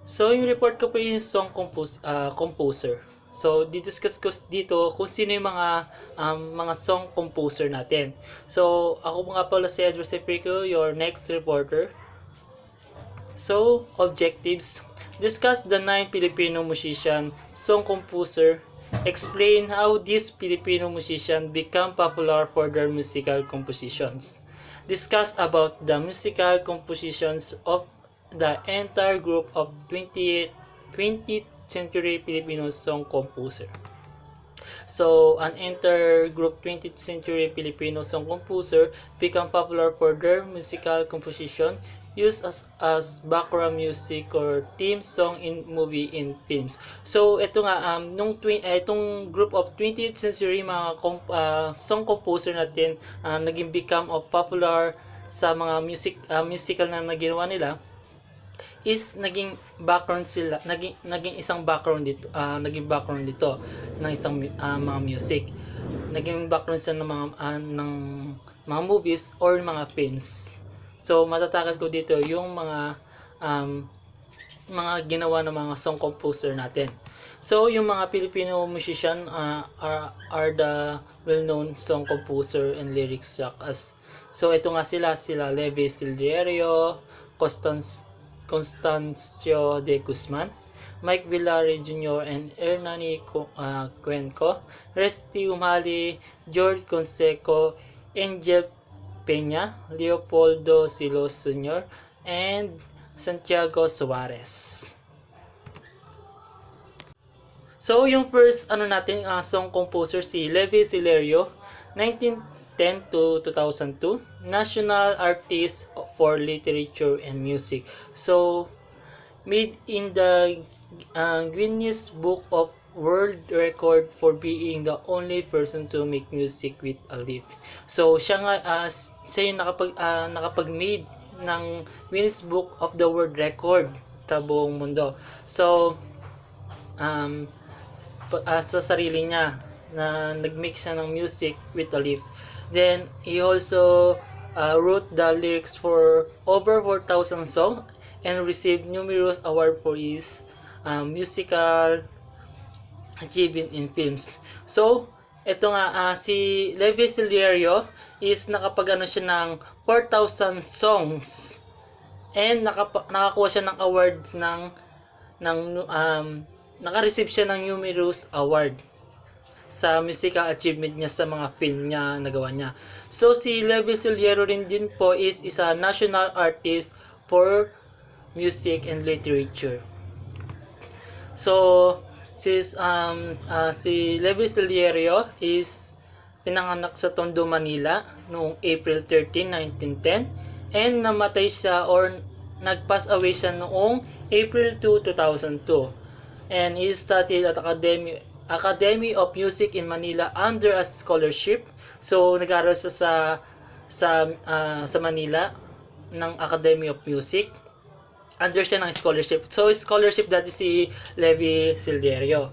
So, yung report ko po yung composer. So, didiscuss ko dito kung sino yung mga song composer natin. So, ako nga pala si Perico, your next reporter. So, objectives. Discuss the 9 Filipino musician, song composer. Explain how these Filipino musicians become popular for their musical compositions. Discuss about the musical compositions of the entire group of 20th century Filipino song composer. So, an entire group 20th century Filipino song composer become popular for their musical composition used as background music or theme song in movie and films. So, ito nga, itong group of 20th century mga song composer natin naging become of popular sa mga musical na naginawa nila is naging background sila, naging isang background dito, ng isang mga music. Naging background sila ng mga movies or mga films. So matatakal ko dito yung mga ginawa ng mga song composer natin. So yung mga Filipino musician are the well-known song composer and lyrics as. So ito nga sila Levi Silverio, Constancio de Guzman, Mike Villare Jr. and Hernani Cuenco, Resty Umali, George Conseco, Angel Peña, Leopoldo Silos Sr., and Santiago Suarez. So, yung first song composer si Levi Silverio, 1910 to 2002, National Artist for Literature and Music. So, made in the Guinness Book of World Record for being the only person to make music with a leaf. So, siya yung nakapag-made ng Guinness Book of the World Record sa buong mundo. So, sa sarili niya na nag-mix siya ng music with a leaf. Then, he also wrote the lyrics for over 4,000 songs and received numerous awards for his musical achievement in films. So, ito nga, si Levi Silverio is nakapag siya ng 4,000 songs and nakakuha siya ng awards naka-receive siya ng numerous award sa musical achievement niya sa mga film niya nagawa niya. So si Levi Silverio rin din po is isa national artist for music and literature. So si Levi Silverio is pinanganak sa Tondo, Manila noong April 13, 1910 and namatay siya or nag-pass away siya noong April 2, 2002. And he studied at Academy of Music in Manila under a scholarship. So nag-aaral siya sa Manila ng Academy of Music. Under siya ng scholarship. So scholarship dati si Levi Silverio.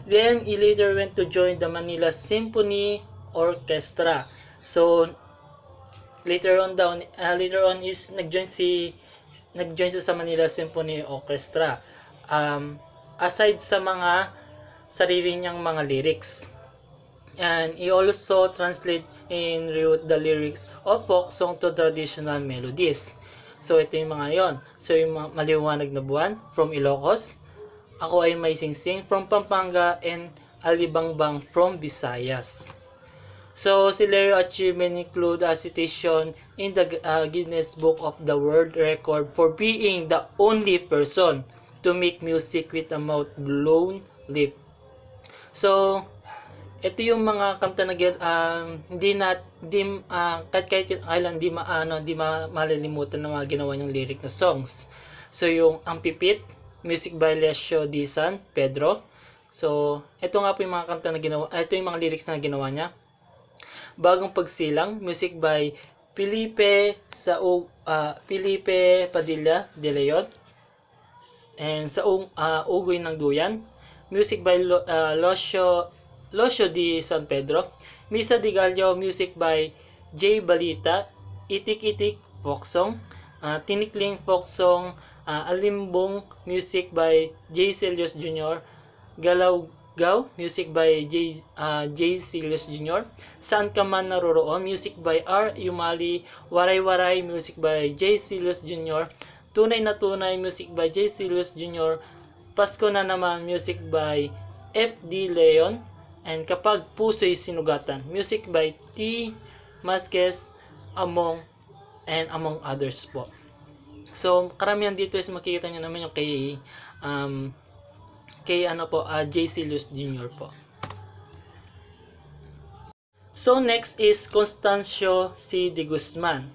Then he later went to join the Manila Symphony Orchestra. So later on is nag-join siya sa Manila Symphony Orchestra. Aside sa mga sarili niyang mga lyrics. And he also translate and rewrote the lyrics of folk song to traditional melodies. So ito yung mga yon. So yung mga Maliwanag na Buwan from Ilocos, Ako Ay May Singsing from Pampanga, and Alibangbang from Visayas. So si Lerio achievement include a citation in the Guinness Book of the World Record for being the only person to make music with a mouth blown lip. So, ito yung mga kanta na kahit kailan di malilimutan ng mga ginawa niyang lyric na songs. So, yung Ang Pipit, music by Lesio Di San Pedro. So, ito nga po yung mga kanta na ginawa, ito yung mga lyrics na ginawa niya. Bagong Pagsilang, music by Felipe Padilla de Leon. And sa Ugoy ng Duyan, music by Losio Di San Pedro. Misa de Gallo, music by J. Balita. Itik Itik, folk song. Tinikling, folk song Alimbong, music by J. Celios Jr., Galaw-gaw, music by J. Celios Jr., Saan Ka Man Naroroon, music by R. Yumali, Waray-Waray, music by J. Celios Jr., Tunay na Tunay, music by J. Celios Jr., Pasko na Naman, music by F. D. Leon, and Kapag Puso'y Sinugatan, music by T. Masques, among others po. So, karamihan dito is makikita nyo naman yung J. Celios Jr. po. So, next is Constancio C. de Guzman,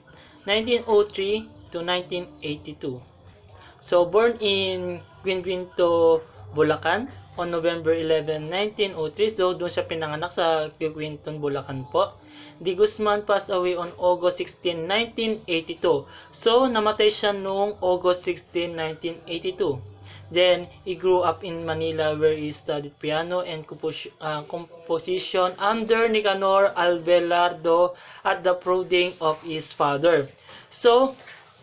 1903 to 1982. So, born in Guinguinto, Bulacan, on November 11, 1903. So, doon siya pinanganak sa Guinguinto, Bulacan po. De Guzman passed away on August 16, 1982. So, namatay siya noong August 16, 1982. Then, he grew up in Manila where he studied piano and composition under Nicanor Albelardo at the prodding of his father. So,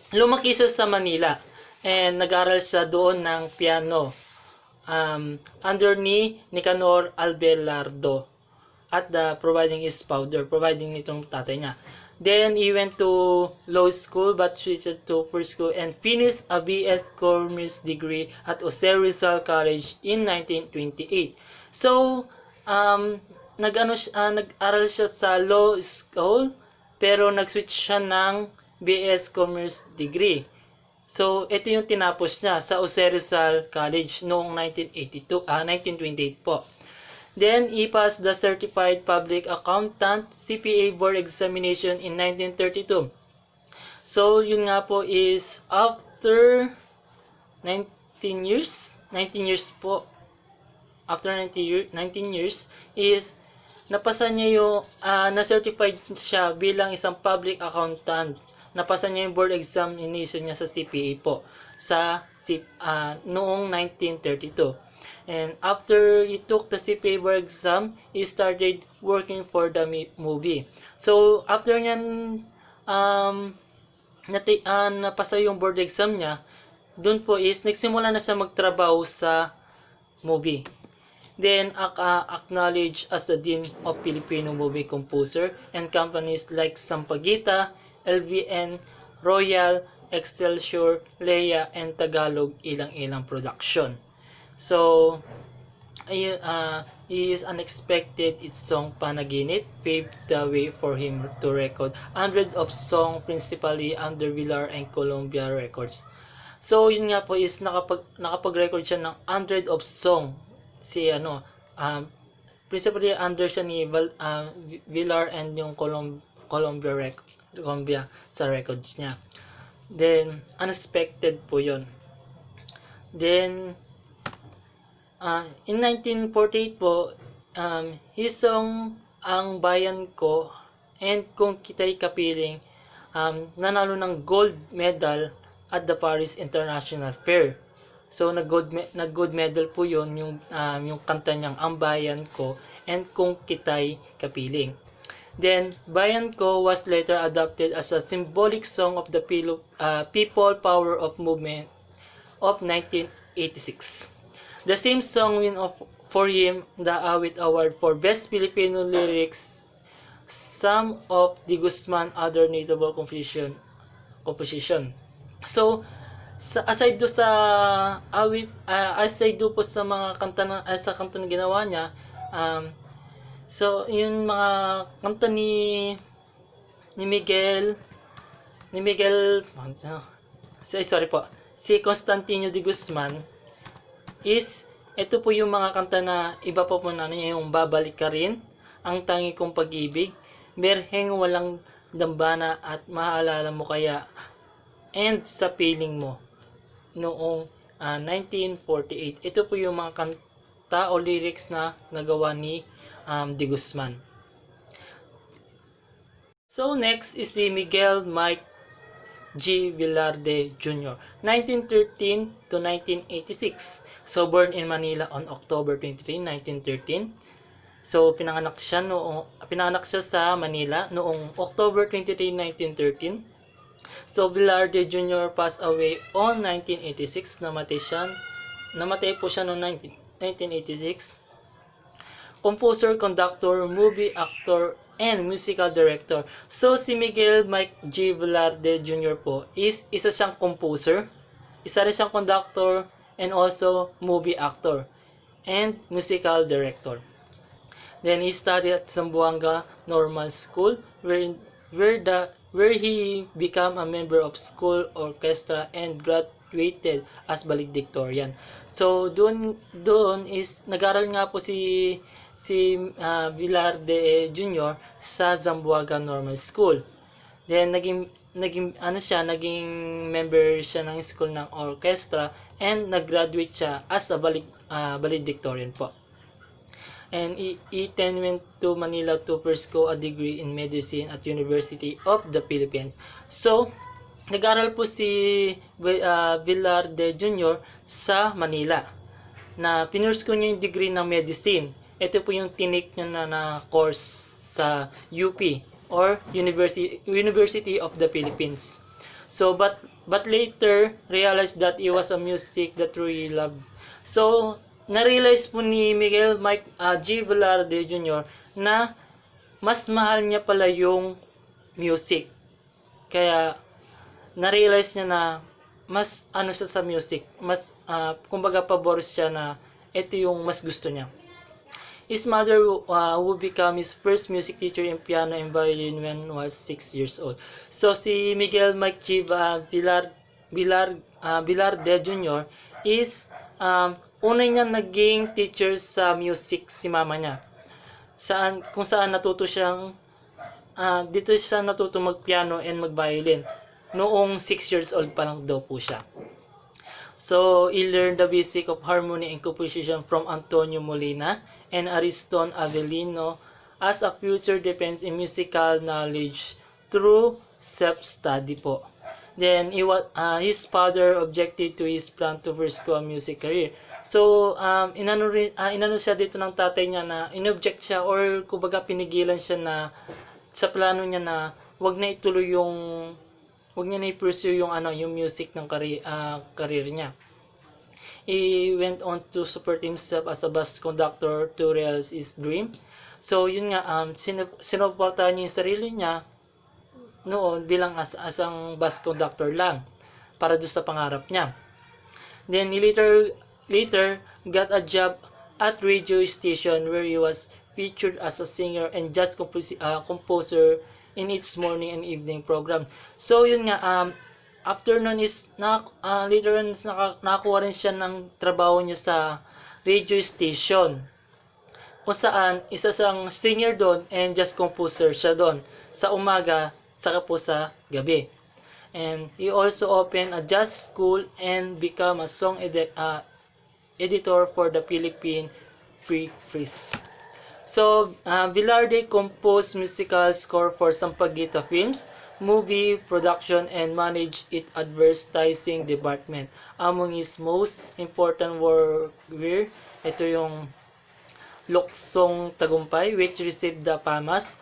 lumaki siya sa Manila and nag-aral siya doon ng piano under ni Nicanor Albelardo at the providing his father, providing nitong tatay niya. Then, he went to law school but switched to first school and finished a B.S. Commerce degree at Jose Rizal College in 1928. So, nag-aral siya sa law school pero nag-switch siya ng B.S. Commerce degree. So, ito yung tinapos niya sa Jose Rizal College noong 1928 po. Then, he passed the Certified Public Accountant CPA Board Examination in 1932. So, yun nga po is after 19 years po, after 19 years is napasa niya yung, na-certified siya bilang isang public accountant. Napasa niya yung board examination niya sa CPA po noong 1932. And after he took the CPA board exam, he started working for the movie. So, after niyan napasa yung board exam niya, dun po is nagsimula na siya magtrabaho sa movie. Then, acknowledged as the Dean of Filipino Movie Composer and companies like Sampaguita, LVN, Royal, Excelsior, Leia, and Tagalog Ilang-Ilang Production. So, he is unexpected. Its song Panaginip paved the way for him to record hundreds of songs principally under Villar and Columbia Records. So, yun nga po is nakapag-record siya ng hundred of songs. Principally under siya ni Villar and yung Columbia sa records niya. Then, unexpected po yun. Then, in 1948 po, his song Ang Bayan Ko and Kung Kita'y Kapiling nanalo ng gold medal at the Paris International Fair. So, nag-gold medal po yun, yung kanta niyang Ang Bayan Ko and Kung Kita'y Kapiling. Then, Bayan Ko was later adopted as a symbolic song of the People Power of Movement of 1986. The same song win for him the Awit Award for Best Filipino Lyrics. Some of de Guzman other notable composition. So, aside do sa awit, aside do po sa mga kanta na ginawa niya, so yung mga kanta ni Miguel, si Constantino de Guzman is, ito po yung mga kanta na iba po na niya, yung Babalik Ka Rin, Ang Tangi Kong Pag-ibig, Berheng Walang Dambana at Maalala Mo Kaya, and Sa Piling Mo noong 1948. Ito po yung mga kanta o lyrics na nagawa ni de Guzman. So next is si Miguel Mike G. Velarde Jr., 1913 to 1986. So, born in Manila on October 23, 1913. So, pinanganak siya sa Manila noong October 23, 1913. So, Velarde Jr. passed away on 1986. Namatay po siya noong 1986. Composer, conductor, movie actor, and musical director. So, si Miguel Mike G. Velarde Jr. po is isa siyang composer, isa rin siyang conductor, and also movie actor, and musical director. Then, he studied at Zamboanga Normal School, where he became a member of school orchestra and graduated as valedictorian. So, doon is nag-aral nga po Velarde Jr. sa Zamboanga Normal School. Then naging member siya ng school ng orchestra and nag-graduate siya as a valedictorian po. And he then went to Manila to pursue a degree in medicine at University of the Philippines. So, nag-aral po si Velarde Jr. sa Manila na pinursue niya yung degree ng medicine. Ito po yung tinik niya na course sa UP or University of the Philippines. So, but later realized that it was a music that really loved. So, na-realize po ni Miguel Mike G. Velarde Jr. na mas mahal niya pala yung music. Kaya, na-realize niya na mas siya sa music. Mas, kumbaga pabor siya na ito yung mas gusto niya. His mother would become his first music teacher in piano and violin when he was 6 years old. So, si Miguel Mike G. Velarde Jr. is una niya naging teacher sa music si mama niya. Kung saan natuto siyang dito siya natuto mag-piano and mag-violin. Noong 6 years old pa lang daw po siya. So, he learned the basic of harmony and composition from Antonio Molina and Ariston Avellino as a future depends in musical knowledge through self-study po. Then, his father objected to his plan to pursue a music career. So, inano siya dito ng tatay niya na inobject siya or kumbaga pinigilan siya na sa plano niya na wag niya i-pursue yung music ng career niya. He went on to support himself as a bus conductor to realize his dream. So, yun nga, sinuportahan niya yung sarili niya noon bilang asang bus conductor lang para doon sa pangarap niya. Then, he later got a job at radio station where he was featured as a singer and jazz composer in its morning and evening program. So, yun nga, after nun is, later on, nakakuha rin siya ng trabaho niya sa radio station. Kung saan, isa siyang singer doon and jazz composer siya doon. Sa umaga, saka po sa gabi. And he also opened a jazz school and become a song editor for the Philippine Free Press. So, Velarde composed musical score for Sampaguita Films, movie production, and managed its advertising department. Among his most important work were, ito yung Luksong Tagumpay, which received the PAMAS,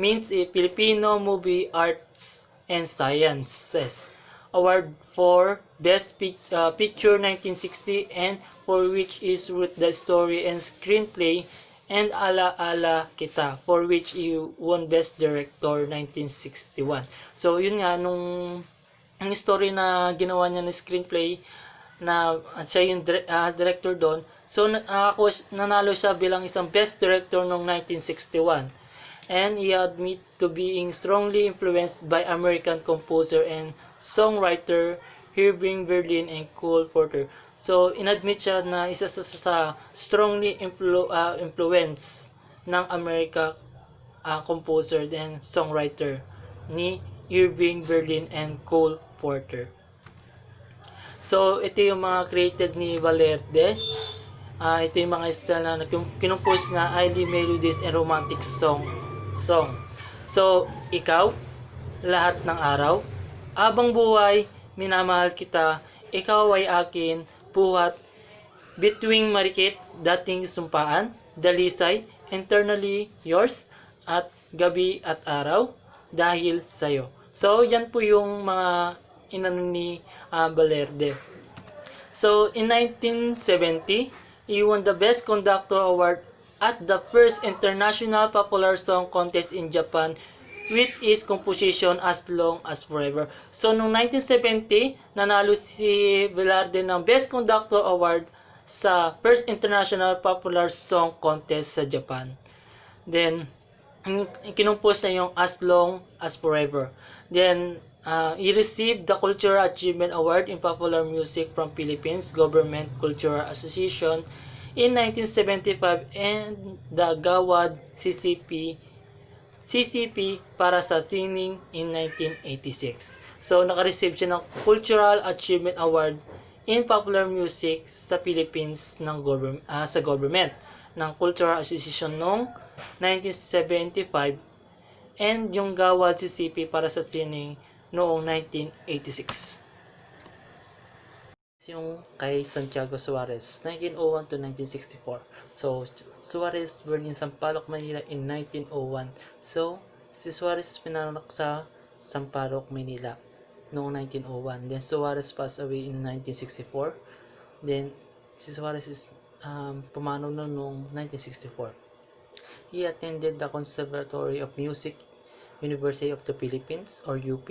means Filipino Movie Arts and Sciences Award for Best Picture 1960 and for which is wrote the story and screenplay, and Ala Ala Kita, for which he won Best Director 1961. So, yun nga, nung ang story na ginawa niya ng screenplay, na siya yung director doon, so nanalo siya bilang isang Best Director noong 1961. And he admit to being strongly influenced by American composer and songwriter Irving Berlin and Cole Porter. So, inadmit siya na isa sa strongly influence ng America composer and songwriter ni Irving Berlin and Cole Porter. So, ito yung mga created ni Velarde. Ito yung mga style na kinumpose na highly melodious and romantic song. So, ikaw, lahat ng araw, habang buhay, minamahal kita, ikaw ay akin, buhat, bituing marikit, dating sumpaan, dalisay, eternally yours, at gabi at araw, dahil sa'yo. So, yan po yung mga inano ni Valerde. So, in 1970, he won the Best Conductor Award at the first International Popular Song Contest in Japan with his composition As Long as Forever. So, noong 1970, nanalo si Velarde ng Best Conductor Award sa first International Popular Song Contest sa Japan. Then, kinumpos na yung As Long as Forever. Then, he received the Cultural Achievement Award in Popular Music from Philippines Government Cultural Association in 1975 and the Gawad CCP para sa sining in 1986. So, naka-receive siya ng Cultural Achievement Award in Popular Music sa Philippines sa government ng Cultural Association noong 1975 and yung Gawad CCP para sa sining noong 1986. Yung kay Santiago Suarez, 1901 to 1964. So, Suarez born in Sampaloc, Manila in 1901. So, si Suarez pinanganak sa Sampaloc, Manila noong 1901. Then, Suarez passed away in 1964. Then, si Suarez is pumanaw na noong 1964. He attended the Conservatory of Music, University of the Philippines or UP,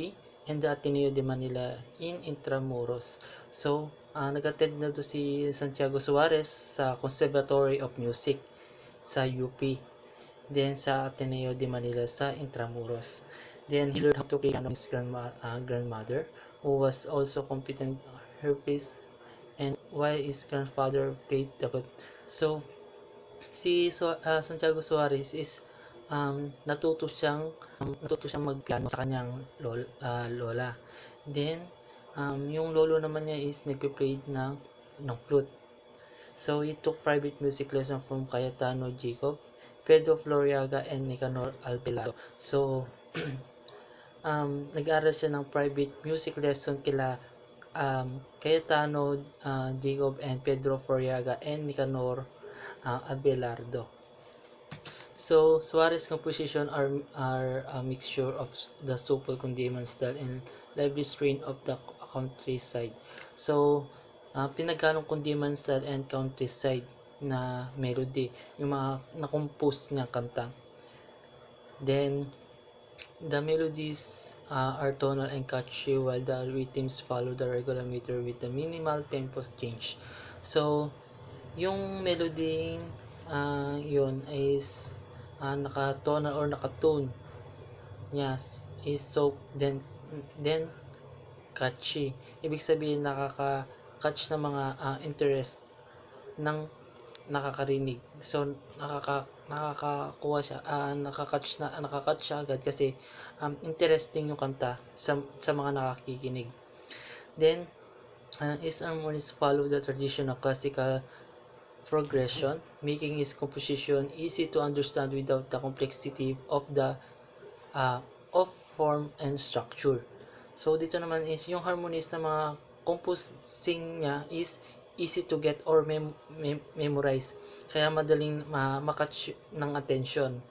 and the Ateneo de Manila in Intramuros. So, nag-attend na to si Santiago Suarez sa Conservatory of Music sa UP, then sa Ateneo de Manila sa Intramuros. Then, he learned how to play piano with his grandmother, who was also competent harpist, and while his grandfather played the flute. So, si Santiago Suarez is natuto siyang magpiano sa kanyang lola. Then, yung lolo naman niya is nagpe-play ng flute. So, he took private music lesson from Cayetano Jacob, Pedro Floriaga, and Nicanor Alvelado. So, nag-aaral siya ng private music lesson kila Cayetano Jacob and Pedro Floriaga and Nicanor Abelardo. So, Suarez composition are a mixture of the soulful condiment style and lively strain of the countryside. So, pinagkanong condiment style and countryside na melody, yung mga na-compose niya kanta. Then, the melodies are tonal and catchy while the rhythms follow the regular meter with the minimal tempo change. So, yung melody yun is naka-tonal or naka-tone yes, is so then catchy. Ibig sabihin nakaka-catch na mga interest ng nakakarinig. So nakakakuha siya, nakaka-catch siya agad kasi interesting yung kanta sa mga nakakikinig. Then his harmonies follow the tradition of classical progression, making his composition easy to understand without the complexity of the of form and structure. So dito naman is yung harmonies na mga composing niya is easy to get or memorize, kaya madaling makatch ng attention.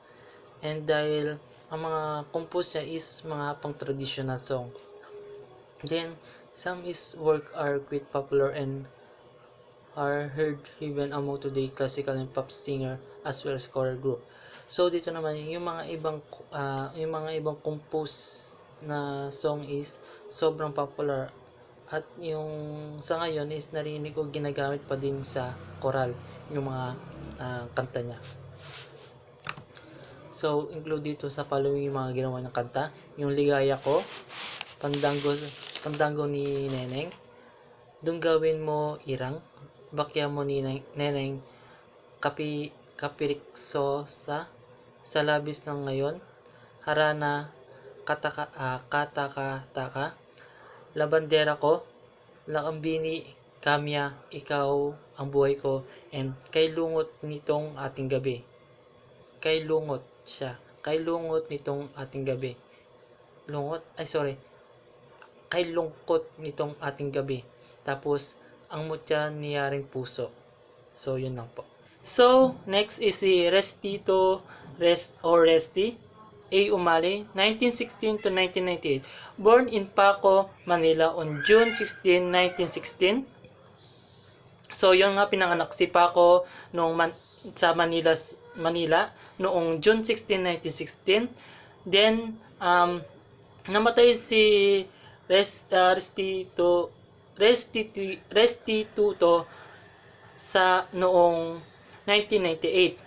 And dahil ang mga compose niya is mga pang traditional song. Then some his work are quite popular and are heard even among today classical and pop singer as well as choral group. So dito naman yung mga ibang compose na song is sobrang popular at yung sa ngayon is narinig ko ginagamit pa din sa choral yung mga kanta niya. So include dito sa following yung mga ginawa ng kanta, yung Ligaya Ko, Pandango ni Neneng, Dunggawin Mo Irang, Bakya Mo ni Neneng, Kapirikso sa Labis ng Ngayon, Harana, Kataka, Labandera Ko, Lakambini, Kamya, Ikaw ang Buhay Ko, and Kay Lungot Nitong Ating Gabi. Kay Lungot nitong ating gabi. Kay lungkot nitong ating gabi. Tapos, ang mutya niyaring puso. So, yun lang po. So, next is si Restito, Resty. A. Umali, 1916 to 1998. Born in Paco, Manila on June 16, 1916. So, yung nga pinanganak si Paco sa Manila noong June 16, 1916. Then, namatay si Restituto sa noong 1998.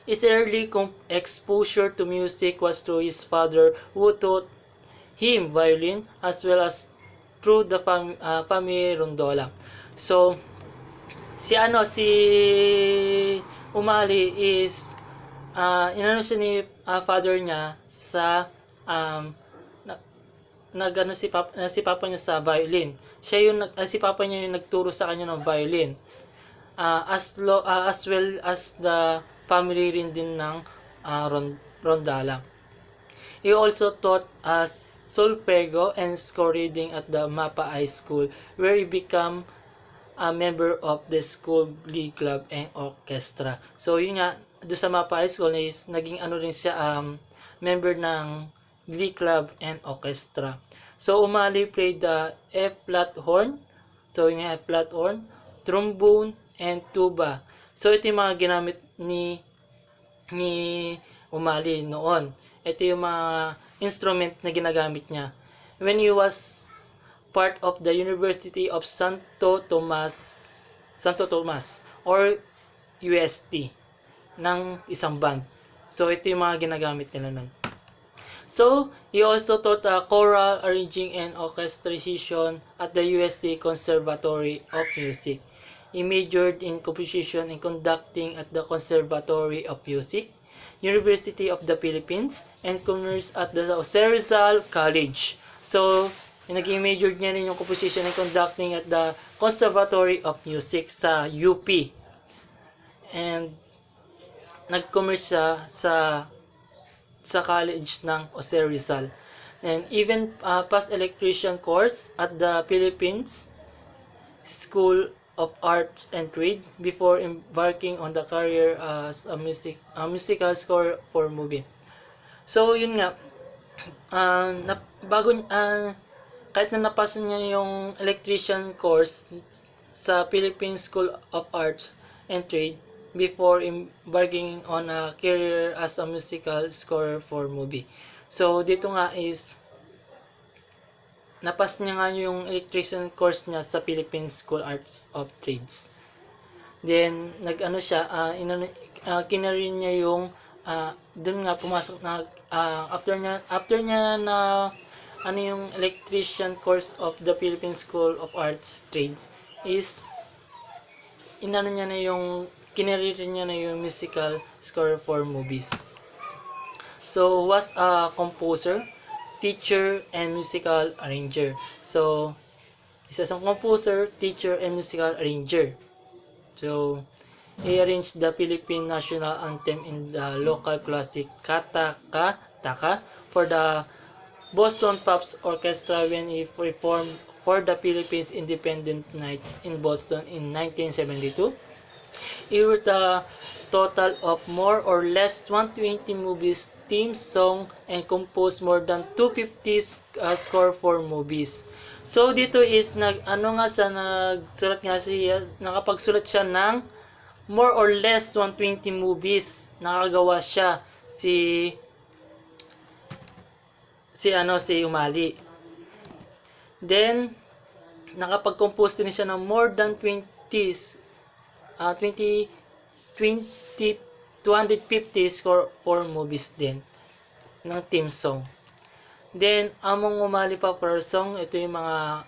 His early exposure to music was through his father, who taught him violin as well as through the family rondola. So si Umali is inano siya ni father niya sa si papa niya sa violin. Si papa niya yung nagturo sa kanya ng violin. As well as the family rin din ng rondala. He also taught as solfege and score reading at the Mapa High School, where he became a member of the school glee club and orchestra. So yun nga, doon sa Mapa High School is naging rin siya member ng glee club and orchestra. So Umali played the F-flat horn, so yung F-flat horn, trombone, and tuba. So ito yung mga ginamit ni Umali noon. Ito yung mga instrument na ginagamit niya. When he was part of the University of Santo Tomas or UST ng isang band. So ito yung mga ginagamit nila nun. So, he also taught choral arranging and orchestration at the UST Conservatory of Music. He majored in composition and conducting at the Conservatory of Music, University of the Philippines, and commerce at the Jose Rizal College. So, naging major niya rin yung composition and conducting at the Conservatory of Music sa UP. And nag-commerce siya sa college ng Jose Rizal. And even passed electrician course at the Philippines School of Arts and Trade before embarking on the career as a musical score for movie. So yun nga, kahit na napasa niya yung electrician course sa Philippine School of Arts and Trade before embarking on a career as a musical scorer for movie. So dito nga is napas niya nga yung electrician course niya sa Philippine School Arts of Trades. Then kinarin niya yung doon nga pumasok na after niya na yung electrician course of the Philippine School of Arts Trades is kinarir niya na yung musical score for movies. So was a composer, teacher, and musical arranger. So isa siyang composer, teacher, and musical arranger. So he arranged the Philippine national anthem in the local classic Kata Ka Taka for the Boston Pops Orchestra when he performed for the Philippines Independent Nights in Boston in 1972. He wrote a total of more or less 120 movies, theme song, and composed more than 250 score for movies. So dito is nakapagsulat siya ng more or less 120 movies. Nakagawa siya si Umali. Then nakapag-compose din siya ng more than 250 score for movies din ng theme song. Then among Umali popular song, ito yung mga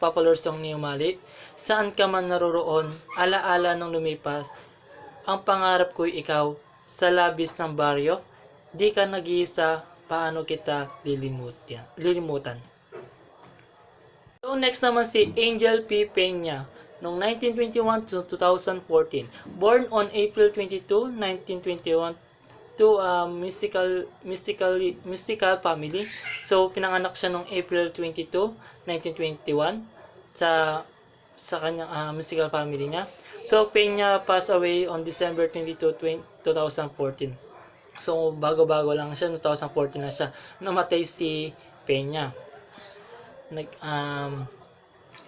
popular song ni Umali. Saan ka man naroroon, alaala nung lumipas, ang pangarap ko'y ikaw, sa labis ng baryo, di ka nag-iisa, paano kita lilimutan. So next naman si Angel P. Peña noong 1921 to 2014. Born on April 22, 1921 to a musical family. So pinanganak siya noong April 22, 1921 sa kanyang musical family niya. So Peña passed away on December 22, 2014. So, bago-bago lang siya, 2014 na siya. Namatay si Peña.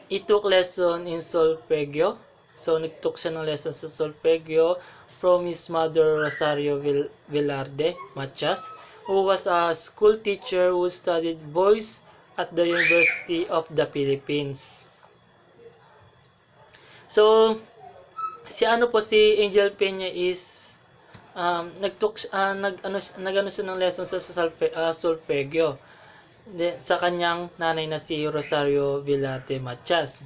He took lesson in solfeggio. So, nagtook siya ng lesson sa solfeggio from his mother, Rosario Velarde Machas, who was a school teacher who studied voice at the University of the Philippines. So, si Angel Peña is nag-ano siya ng lesson sa solfeggio sa kanyang nanay na si Rosario Velarde Machas,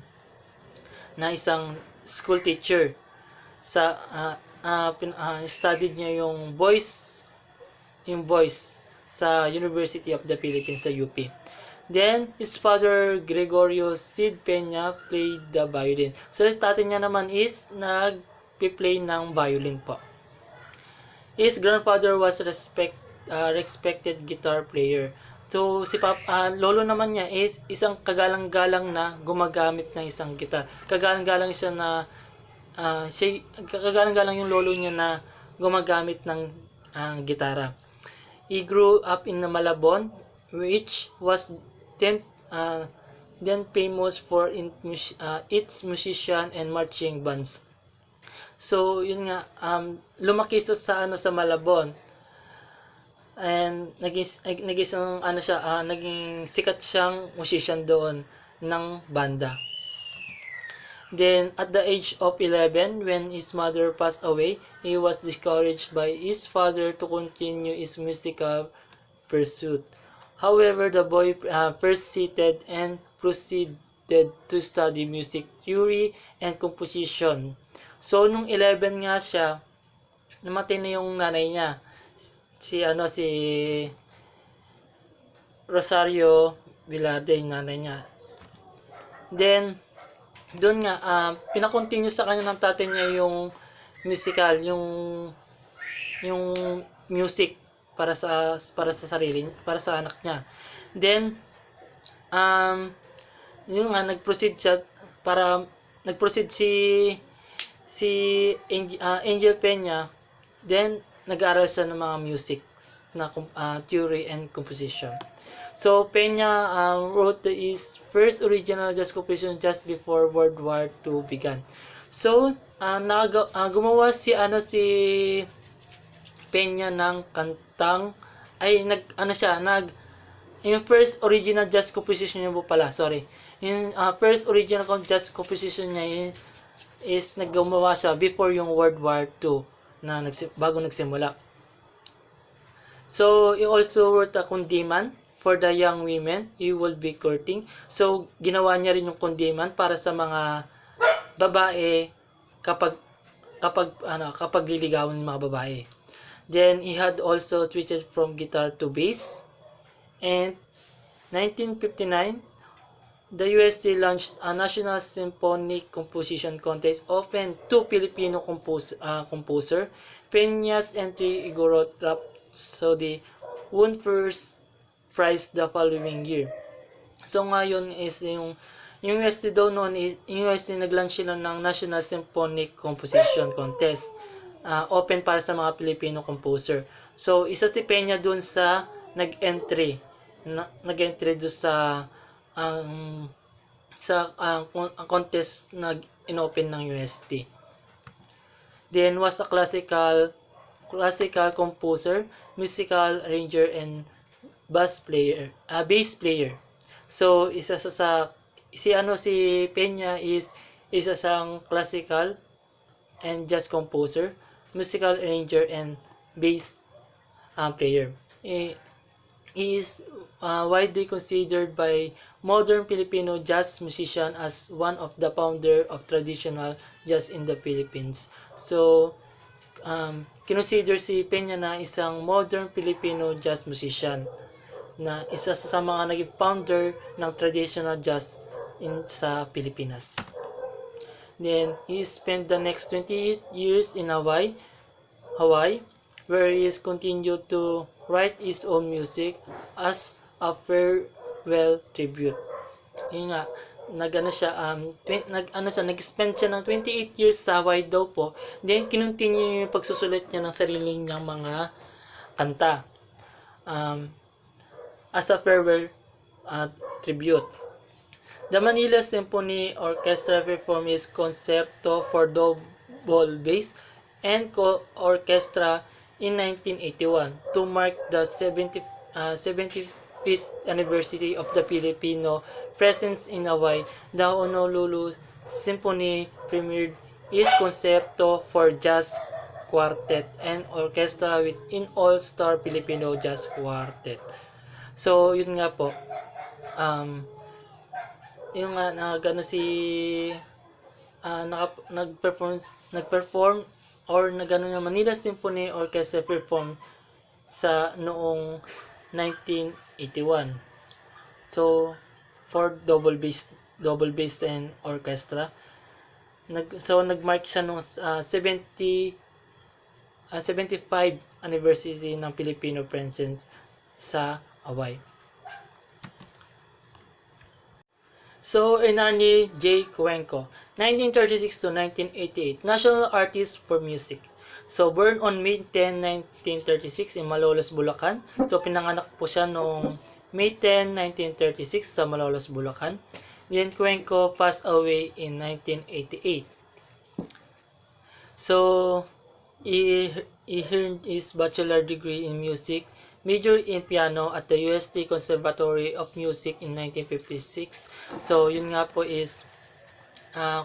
na isang school teacher. Studied niya yung voice sa University of the Philippines sa UP. Then, his father, Gregorio Cid Peña, played the violin. So, tatay niya naman is nag-play ng violin po. His grandfather was respected guitar player. So, si lolo naman niya is isang kagalang-galang na gumagamit ng isang gitar. Kagalang-galang siya na kagalang-galang yung lolo niya na gumagamit ng gitara. He grew up in Malabon, which was then famous for its musician and marching bands. So, yun nga, lumaki siya sa Malabon. And naging sikat siyang musician doon ng banda. Then, at the age of 11, when his mother passed away, he was discouraged by his father to continue his musical pursuit. However, the boy persisted and proceeded to study music theory and composition. So, nung 11 nga siya, namatay na yung nanay niya. Si Rosario Velarde, yung nanay niya. Then, doon nga, pinakontinue sa kanya ng tatay niya yung musical, yung music para sa sarili, para sa anak niya. Then, yun nga, nag-proceed si Angel Peña. Then, nag-aaral siya ng mga music na theory and composition. So, Peña wrote his first original jazz composition just before World War II began. So, gumawa si Peña ng kantang yung first original jazz composition niya po pala, sorry. Yung first original jazz composition niya is naggumawa siya before yung World War II na bago nagsimula. So, he also wrote a kundiman for the young women he would be courting. So, ginawa niya rin yung kundiman para sa mga babae kapag liligawan ng mga babae. Then, he had also switched from guitar to bass. And 1959, the UST launched a National Symphonic Composition Contest open to Filipino composer. Peña's entry Igorot Rhapsody won first prize the following year. So ngayon is yung UST daw noon, yung UST nag-launch sila ng National Symphonic Composition Contest. Open para sa mga Filipino composer. So isa si Peña dun sa nag-entry doon sa contest na inopen ng UST. Then was a classical composer, musical arranger and bass player. So si Peña is isa sang classical and jazz composer, musical arranger and bass player. He is widely considered by modern Filipino jazz musician as one of the founder of traditional jazz in the Philippines. So, kinonsider si Peña na isang modern Filipino jazz musician na isa sa mga naging founder ng traditional jazz sa Pilipinas. Then, he spent the next 20 years in Hawaii, where he is continued to write his own music as a farewell tribute. Yun nga, nag-spend siya ng 28 years sa Hawaii daw po. Then, kinontinue yung pagsusulit niya ng sarili niyang mga kanta as a farewell tribute. The Manila Symphony Orchestra performed its concerto for double bass and orchestra in 1981 to mark the 75th anniversary of the Filipino presence in Hawaii. The Honolulu Symphony premiered its concerto for jazz quartet and orchestra with an all-star Filipino jazz quartet. So, yun nga po. Yung nga nagperform or nagano yung Manila Symphony Orchestra perform sa noong 1981. So for double bass and orchestra. Nagmark siya nung 75 anniversary ng Filipino presence sa Hawaii. So, Enarni J. Cuenco, 1936 to 1988, National Artist for Music. So, born on May 10, 1936 in Malolos, Bulacan. So, pinanganak po siya noong May 10, 1936 sa Malolos, Bulacan. Then, Cuenco passed away in 1988. So, he earned his bachelor degree in music, major in piano at the UST Conservatory of Music in 1956. So, yun nga po is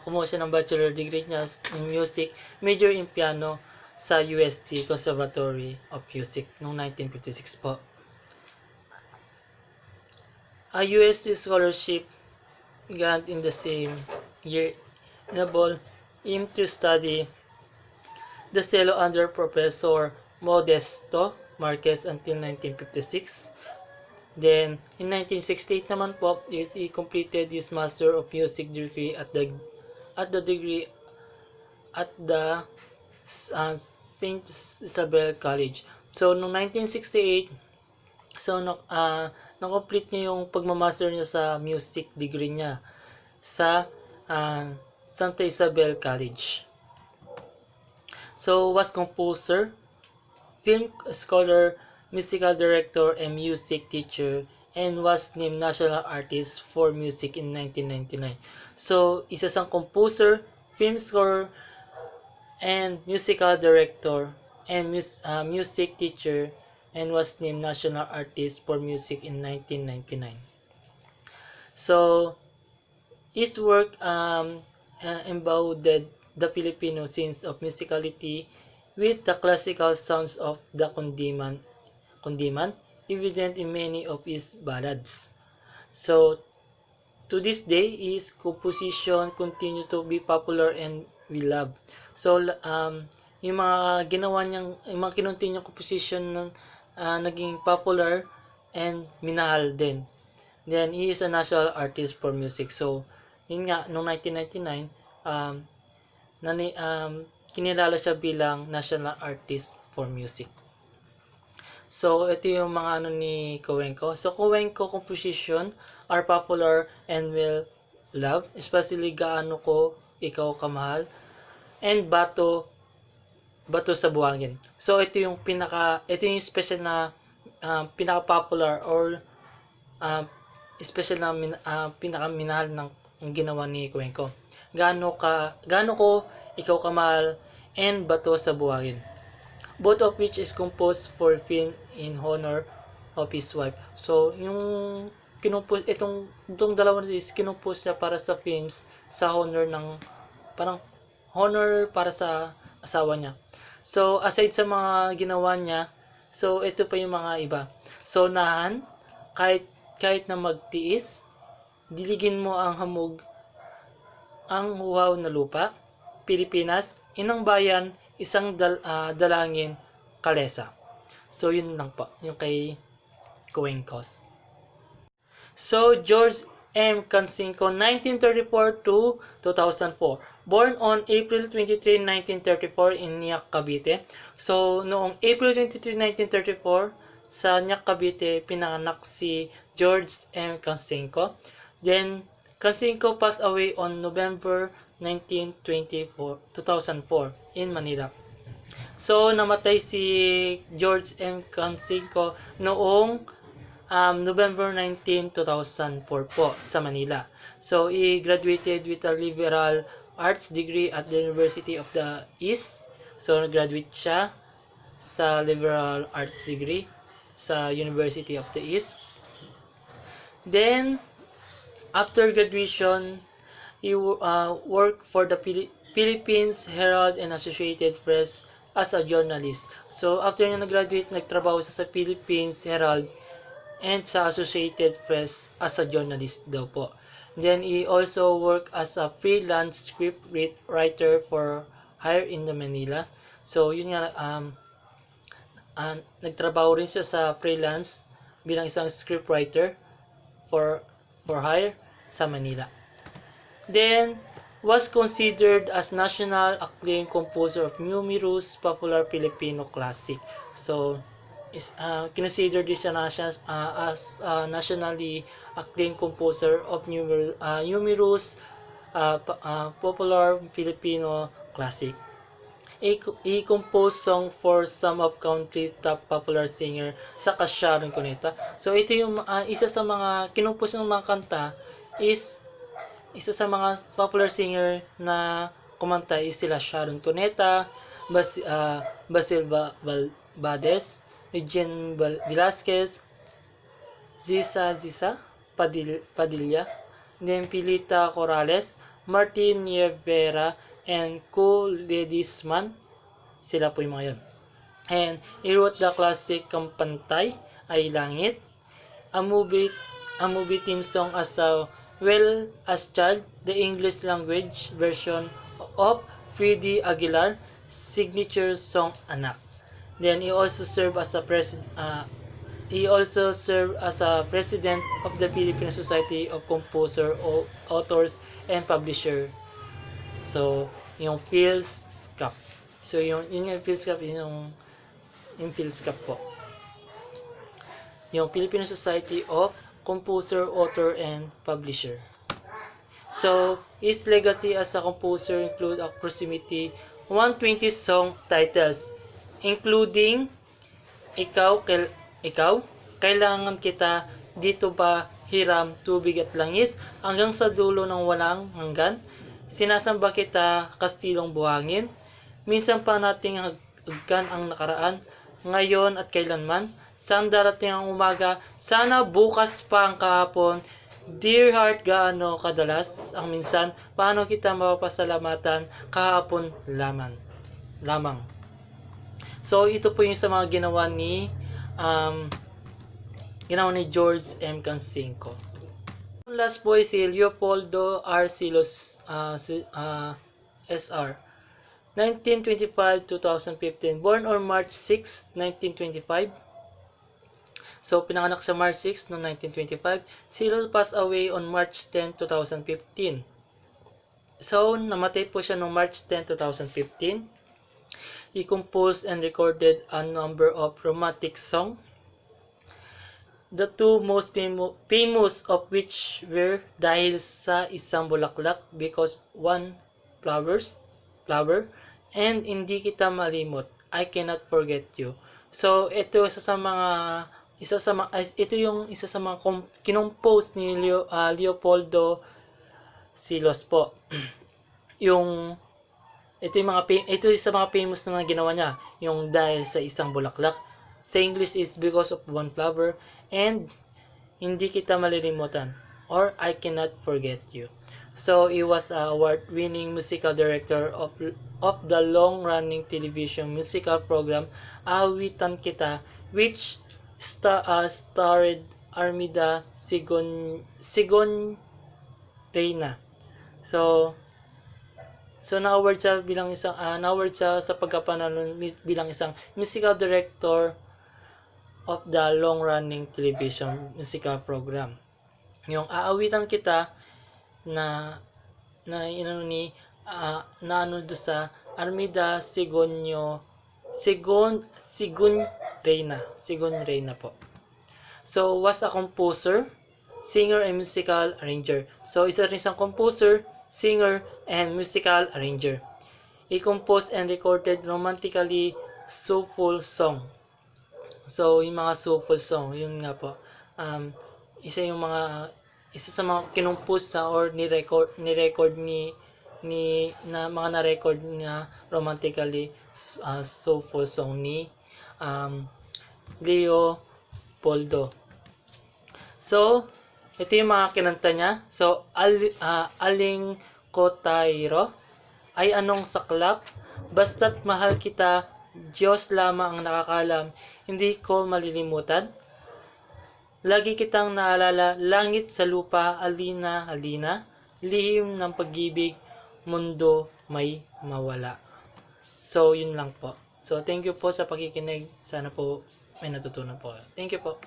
kumuha siya ng bachelor degree niya in music, major in piano sa UST Conservatory of Music noong 1956 po. A UST scholarship grant in the same year enabled him to study the cello under Professor Modesto Marquez until 1956. Then, in 1968 naman po, he completed his Master of Music degree at the St. Isabel College. So, noong 1968, na-complete niya yung pagmamaster niya sa music degree niya sa Santa Isabel College. So, was composer, film scholar, musical director, and music teacher, and was named National Artist for Music in 1999. So, isa siyang composer, film scorer, and musical director, and music teacher, and was named National Artist for Music in 1999. So, his work embodied the Filipino sense of musicality with the classical sounds of the kundiman, evident in many of his ballads. So, to this day, his composition continue to be popular and we love. So, yung mga ginawa niyang, yung mga kinunti niyang composition naging popular and minahal din. Then, he is a national artist for music. So, yun nga, noong 1999, kinilala siya bilang National Artist for Music. So, ito yung mga ni Cuenco. So, Cuenco composition are popular and well loved, especially Gaano Ko Ikaw Kamahal and Bato sa Buhangin. So, ito yung special na pinaka-popular or special na pinaka-minahal ng ginawa ni Cuenco. Gaano Ko Ikaw Kamahal and Bato sa Buhangin, both of which is composed for film in honor of his wife. So, yung itong dalawa is kinumpos niya para sa films sa honor ng honor para sa asawa niya. So, aside sa mga ginawa niya, so ito pa yung mga iba. So, nahan, kahit na magtiis, diligin mo ang hamog, ang huwaw na lupa, Pilipinas, Inang Bayan, Isang Dalangin, Kalesa. So, yun lang po, yung kay Cuencos. So, George M. Canseco, 1934 to 2004. Born on April 23, 1934 in Nyac, Cavite. So, noong April 23, 1934, sa Nyac, Cavite, pinanganak si George M. Canseco. Then, Canseco passed away on November 19, 2004 in Manila. So, namatay si George M. Canseco noong November 19, 2004 po sa Manila. So, he graduated with a liberal arts degree at the University of the East. So, nag-graduate siya sa liberal arts degree sa University of the East. Then, after graduation, he worked for the Philippines Herald and Associated Press as a journalist. So, after niya nag-graduate, nagtrabaho siya sa Philippines Herald and sa Associated Press as a journalist daw po. Then, he also worked as a freelance script writer for hire in the Manila. So, yun nga, nagtrabaho rin siya sa freelance bilang isang script writer for hire sa Manila. Then, was considered as national acclaimed composer of numerous popular Filipino classic. So, considered this as nationally acclaimed composer of numerous popular Filipino classic. He composed song for some of country's top popular singer sa Sharon Cuneta. So ito yung isa sa mga kinumpos ng mga kanta is isa sa mga popular singer na kumanta is sila Sharon Cuneta, Basil Valdez, Eugene Velasquez, Zisa Padilla, then Pilita Corrales, Martin Rivera, and Ledesman. Sila po yung mga yun. And he wrote the classic Kampantay Ay Langit, a movie theme song as well as Child, the English language version of Freddie Aguilar signature song Anak. Then he also served as a president of the Philippine Society of Composer, Authors, and Publisher. So, yung PhilSCAP. So, yung PhilSCAP, yung PhilSCAP po. Yung Philippine Society of Composer, Author, and Publisher. So, his legacy as a composer include approximately 120 song titles, including Ikaw, Kailangan Kita, Dito Ba, Hiram, Tubig at Langis, hanggang sa dulo ng walang hanggan, Sinasamba Kita, Kastilong Buhangin, Minsan pa nating hagkan ang nakaraan, ngayon at kailanman, saan darating ang umaga, sana bukas pa ang kahapon, Dear Heart, gaano kadalas ang minsan, paano kita mapapasalamatan, kahapon lamang. So ito po yung sa mga ginawa ni George M. Canseco. Last po si Leopoldo R. Silos SR 1925-2015, born on March 6, 1925. So pinanganak sa March 6 noong 1925. Silos passed away on March 10, 2015. So namatay po siya noong March 10, 2015. He composed and recorded a number of romantic songs, the two most famous of which were Dahil sa Isang Bulaklak, Because One Flower, and Hindi Kita Malimot, I Cannot Forget You. So ito isa sa mga kinompose ni Leopoldo Silos po. Ito sa mga famous na ginawa niya, yung Dahil sa Isang Bulaklak. Sa English is Because of One Flower, and Hindi Kita Malilimutan, or I Cannot Forget You. So he was an award-winning musical director of the long-running television musical program Awitan Kita, which starred Armida Sigon Reyna. So na-award siya sa pagkapanalo bilang isang musical director of the long-running television musical program. Yung Aawitan Kita na do sa Armida Sigon Reyna po. So was a composer, singer, and musical arranger. So isa rin siyang composer, singer, and musical arranger. a composed and recorded romantically soulful song. So, yung mga soulful song, yun nga po. Um, isa sa mga kinumpos or ni-record na mga na-record na romantically soulful song ni Leo Poldo. So, ito yung mga kinanta niya. So, Aling Kotayro ay anong saklap, basta't mahal kita, Diyos lamang ang nakakalam, hindi ko malilimutan. Lagi kitang naalala, langit sa lupa, alina, alina, lihim ng pag-ibig, mundo may mawala. So, yun lang po. So, thank you po sa pakikinig. Sana po may natutunan po. Thank you po.